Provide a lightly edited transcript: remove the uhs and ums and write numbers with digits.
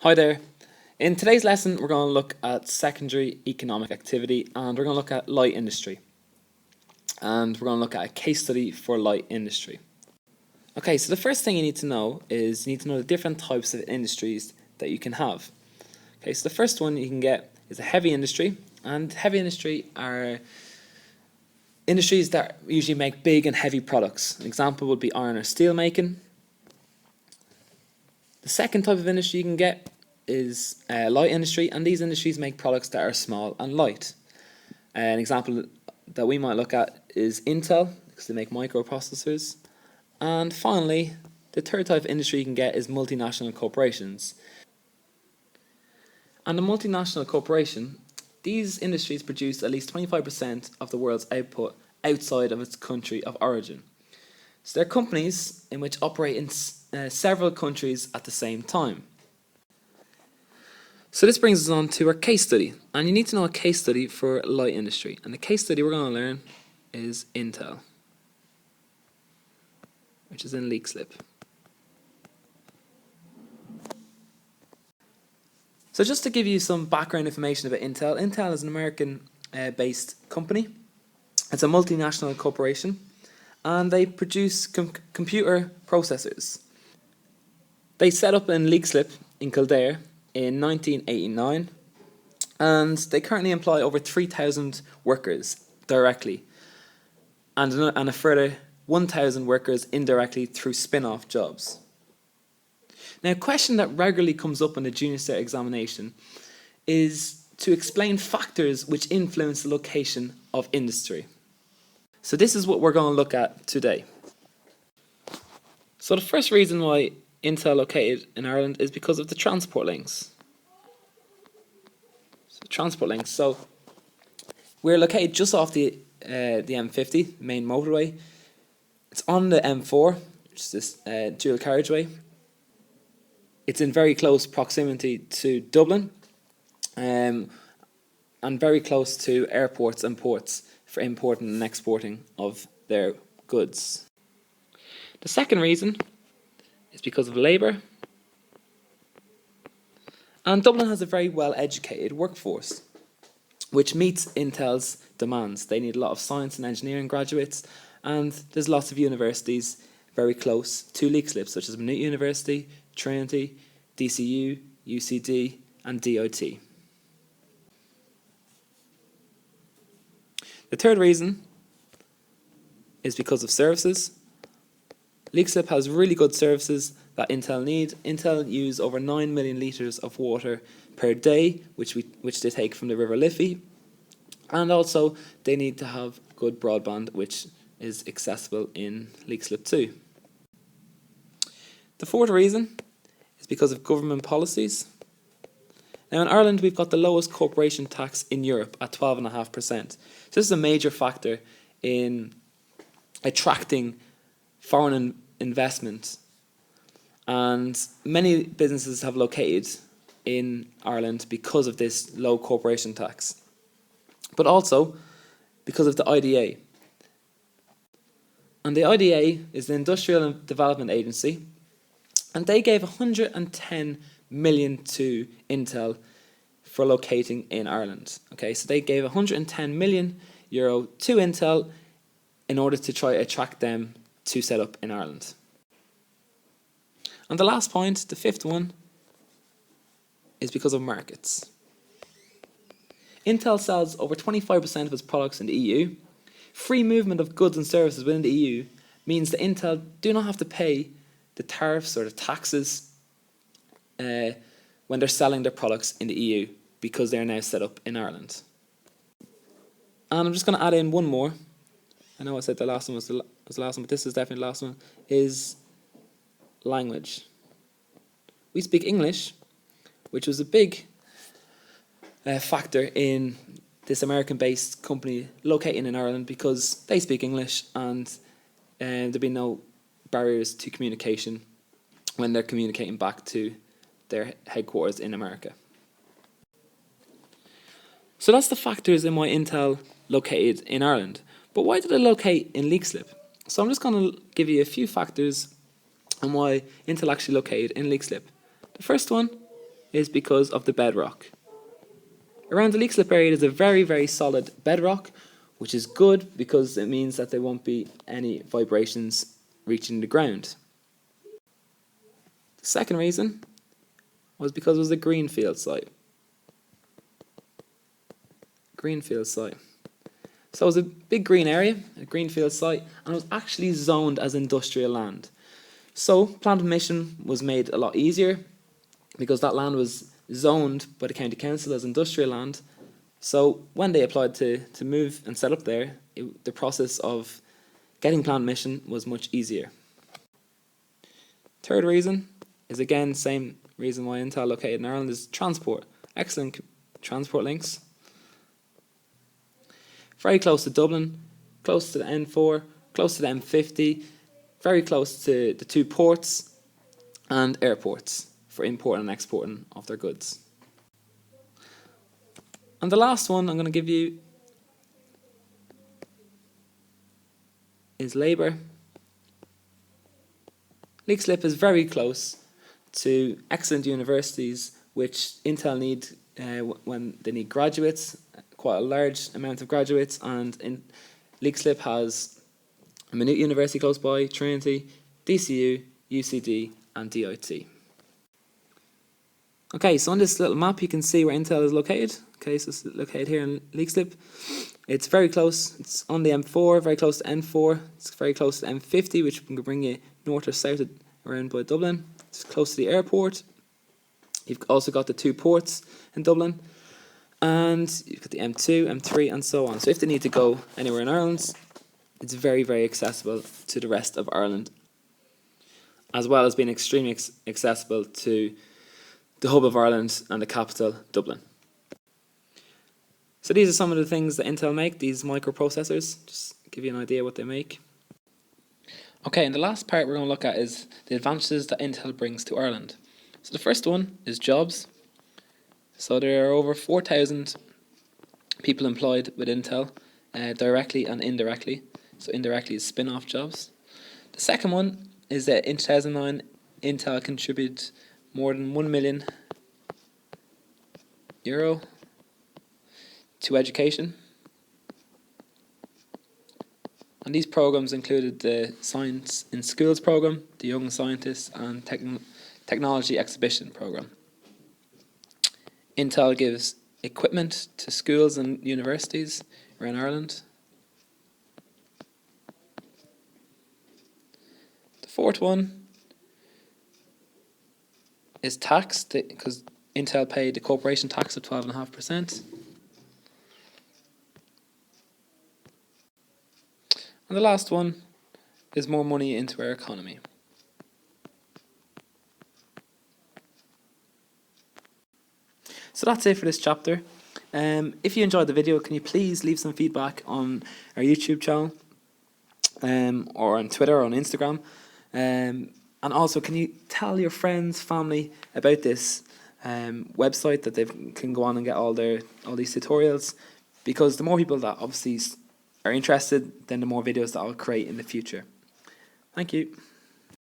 Hi there. In today's lesson, we're going to look at secondary economic activity and we're going to look at light industry. And we're going to look at a case study for light industry. Okay, so the first thing you need to know is you need to know the different types of industries that you can have. Okay, so the first one you can get is a heavy industry, and heavy industry are industries that usually make big and heavy products. An example would be iron or steel making. The second type of industry you can get is light industry, and these industries make products that are small and light. An example that we might look at is Intel, because they make microprocessors. And finally, the third type of industry you can get is multinational corporations. And a multinational corporation, these industries produce at least 25% of the world's output outside of its country of origin. So they're companies in which operate in several countries at the same time. So this brings us on to our case study, and you need to know a case study for light industry. And the case study we're going to learn is Intel, which is in Leixlip. So just to give you some background information about Intel, Intel is an American-based company. It's a multinational corporation, and they produce computer processors. They set up in Leixlip in Kildare in 1989, and they currently employ over 3,000 workers directly, and a further 1,000 workers indirectly through spin-off jobs. Now, a question that regularly comes up in the junior cert examination is to explain factors which influence the location of industry. So this is what we're going to look at today. So the first reason why Intel located in Ireland is because of the transport links. So we're located just off the M50, main motorway. It's on the M4, which is this dual carriageway. It's in very close proximity to Dublin, and very close to airports and ports for importing and exporting of their goods. The second reason is because of labour. And Dublin has a very well-educated workforce, which meets Intel's demands. They need a lot of science and engineering graduates, and there's lots of universities very close to Leixlip, such as Maynooth University, Trinity, DCU, UCD, and DIT. The third reason is because of services. Leixlip has really good services that Intel need. Intel use over 9 million litres of water per day, which they take from the River Liffey. And also, they need to have good broadband, which is accessible in Leixlip too. The fourth reason is because of government policies. Now in Ireland, we've got the lowest corporation tax in Europe at 12.5%. So this is a major factor in attracting foreign investment, and many businesses have located in Ireland because of this low corporation tax, but also because of the IDA. And the IDA is the Industrial Development Agency, and they gave 110 million to Intel for locating in Ireland. Okay, so they gave 110 million euro to Intel in order to try to attract them to set up in Ireland. And the last point, the fifth one, is because of markets. Intel sells over 25% of its products in the EU. Free movement of goods and services within the EU means that Intel do not have to pay the tariffs or the taxes when they're selling their products in the EU, because they're now set up in Ireland. And I'm just going to add in one more. I know I said the last one was the last one, but this is definitely the last one, is language. We speak English, which was a big factor in this American-based company locating in Ireland, because they speak English, and there'd be no barriers to communication when they're communicating back to their headquarters in America. So that's the factors in why Intel located in Ireland. But why did it locate in Leixlip? So I'm just going to give you a few factors on why Intel actually located in Leixlip. The first one is because of the bedrock. Around the Leixlip area there's a very, very solid bedrock, which is good because it means that there won't be any vibrations reaching the ground. The second reason was because it was a greenfield site. Greenfield site. So it was a big green area, a greenfield site, and it was actually zoned as industrial land. So plan permission was made a lot easier because that land was zoned by the county council as industrial land. So when they applied to move and set up there, the process of getting plan permission was much easier. Third reason is again same reason why Intel located in Ireland is transport. Excellent transport links. Very close to Dublin, close to the N4, close to the M50, very close to the two ports and airports for importing and exporting of their goods. And the last one I'm going to give you is labour. Leixlip is very close to excellent universities which Intel need when they need graduates, quite a large amount of graduates, and Leixlip has Maynooth University close by, Trinity, DCU, UCD and DIT. Okay, so on this little map you can see where Intel is located. Okay, so it's located here in Leixlip. It's very close, it's on the M4, very close to N4, it's very close to M50, which can bring you north or south around by Dublin. It's close to the airport. You've also got the two ports in Dublin, and you've got the M2, M3 and so on. So if they need to go anywhere in Ireland, it's very, very accessible to the rest of Ireland, as well as being extremely accessible to the hub of Ireland and the capital, Dublin. So these are some of the things that Intel make, these microprocessors, just give you an idea what they make. Okay, and the last part we're going to look at is the advantages that Intel brings to Ireland. So the first one is jobs. So there are over 4,000 people employed with Intel, directly and indirectly. So indirectly is spin-off jobs. The second one is that in 2009, Intel contributed more than €1 million to education. And these programs included the Science in Schools program, the Young Scientists and Technology Exhibition program. Intel gives equipment to schools and universities around Ireland. The fourth one is tax, because Intel paid the corporation tax of 12.5%. And the last one is more money into our economy. So that's it for this chapter. If you enjoyed the video, can you please leave some feedback on our YouTube channel, or on Twitter or on Instagram? And also, can you tell your friends, family about this website that they can go on and get all these tutorials? Because the more people that obviously are interested, then the more videos that I'll create in the future. Thank you.